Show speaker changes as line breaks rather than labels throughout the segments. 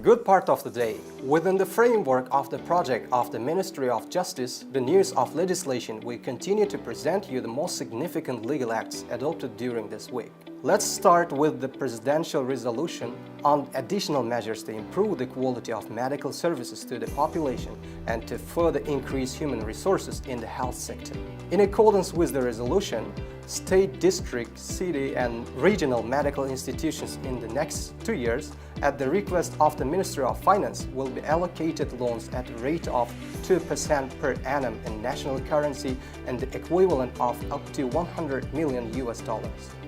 good part of the day. Within the framework of the project of the Ministry of Justice, the News of Legislation, we continue to present you the most significant legal acts adopted during this week. Let's start with the presidential resolution on additional measures to improve the quality of medical services to the population and to further increase human resources in the health sector. In accordance with the resolution, state, district, city and regional medical institutions in the next 2 years, at the request of the Ministry of Finance, will be allocated loans at a rate of 2% per annum in national currency and the equivalent of up to $100 million.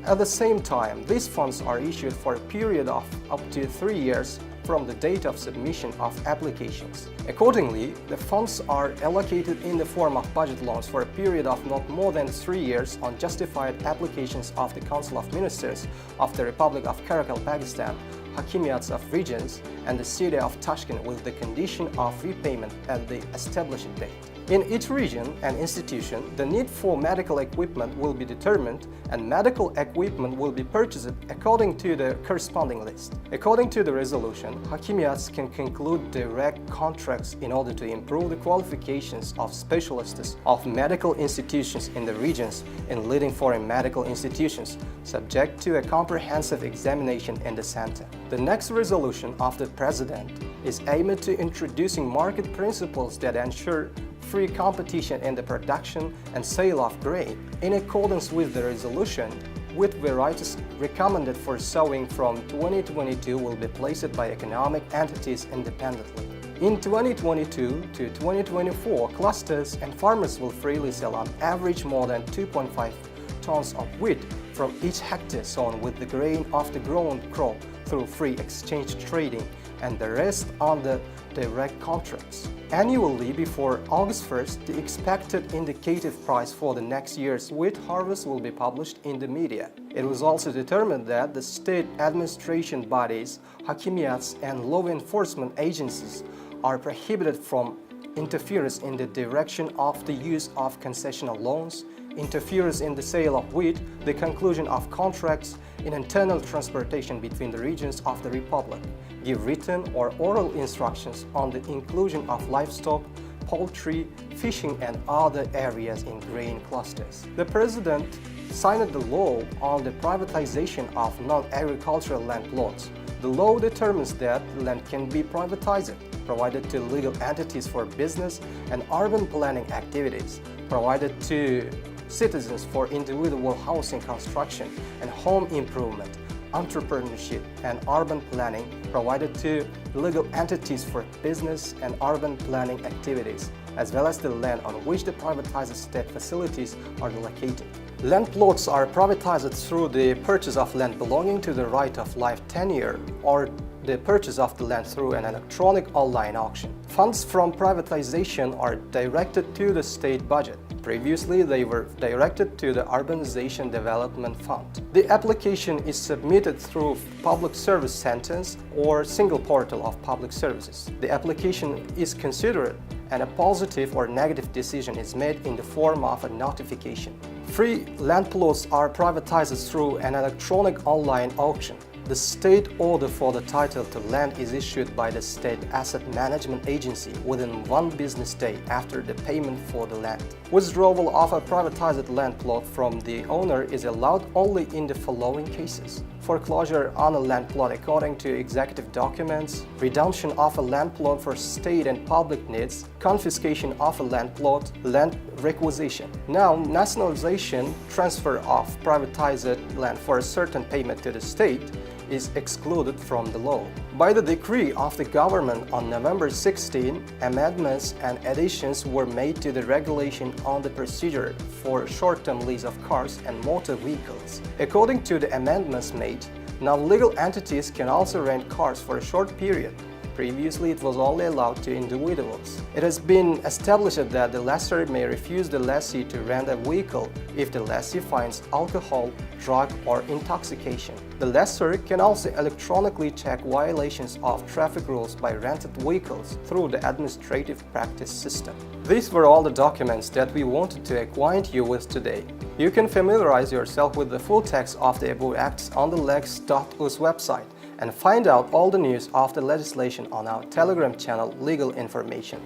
At the same time, these funds are issued for a period of up to 3 years from the date of submission of applications. Accordingly, the funds are allocated in the form of budget loans for a period of not more than 3 years on justified applications of the Council of Ministers of the Republic of Karakol, Pakistan, Hakimiyats of regions, and the city of Tashkent with the condition of repayment at the established date. In each region and institution, the need for medical equipment will be determined and medical equipment will be purchased according to the corresponding list. According to the resolution, Hakimiyats can conclude direct contracts in order to improve the qualifications of specialists of medical institutions in the regions in leading foreign medical institutions, subject to a comprehensive examination in the center. The next resolution of the President is aimed to introducing market principles that ensure free competition in the production and sale of grain. In accordance with the resolution, wheat varieties recommended for sowing from 2022 will be placed by economic entities independently. In 2022 to 2024, clusters and farmers will freely sell on average more than 2.5 tons of wheat from each hectare sown with the grain of the grown crop through free exchange trading and the rest on the direct contracts. Annually, before August 1st, the expected indicative price for the next year's wheat harvest will be published in the media. It was also determined that the state administration bodies, Hakimiyats and law enforcement agencies are prohibited from interference in the direction of the use of concessional loans, interference in the sale of wheat, the conclusion of contracts in internal transportation between the regions of the Republic, give written or oral instructions on the inclusion of livestock, poultry, fishing and other areas in grain clusters. The President signed the law on the privatization of non-agricultural land plots. The law determines that land can be privatized, provided to legal entities for business and urban planning activities, provided to citizens for individual housing construction and home improvement, entrepreneurship and urban planning, provided to legal entities for business and urban planning activities, as well as the land on which the privatized state facilities are located. Land plots are privatized through the purchase of land belonging to the right of life tenure or the purchase of the land through an electronic online auction. Funds from privatization are directed to the state budget. Previously, they were directed to the Urbanization Development Fund. The application is submitted through Public Service Centers or single portal of public services. The application is considered and a positive or negative decision is made in the form of a notification. Free land plots are privatized through an electronic online auction. The state order for the title to land is issued by the State Asset Management Agency within 1 business day after the payment for the land. Withdrawal of a privatized land plot from the owner is allowed only in the following cases: foreclosure on a land plot according to executive documents, redemption of a land plot for state and public needs, confiscation of a land plot, land requisition. Now, nationalization, transfer of privatized land for a certain payment to the state is excluded from the law. By the decree of the government on November 16, amendments and additions were made to the regulation on the procedure for short-term lease of cars and motor vehicles. According to the amendments made, now legal entities can also rent cars for a short period. Previously, it was only allowed to individuals. It has been established that the lessor may refuse the lessee to rent a vehicle if the lessee finds alcohol, drug, or intoxication. The lessor can also electronically check violations of traffic rules by rented vehicles through the administrative practice system. These were all the documents that we wanted to acquaint you with today. You can familiarize yourself with the full text of the above acts on the lex.us website and find out all the news of the legislation on our Telegram channel Legal Information.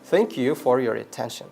Thank you for your attention.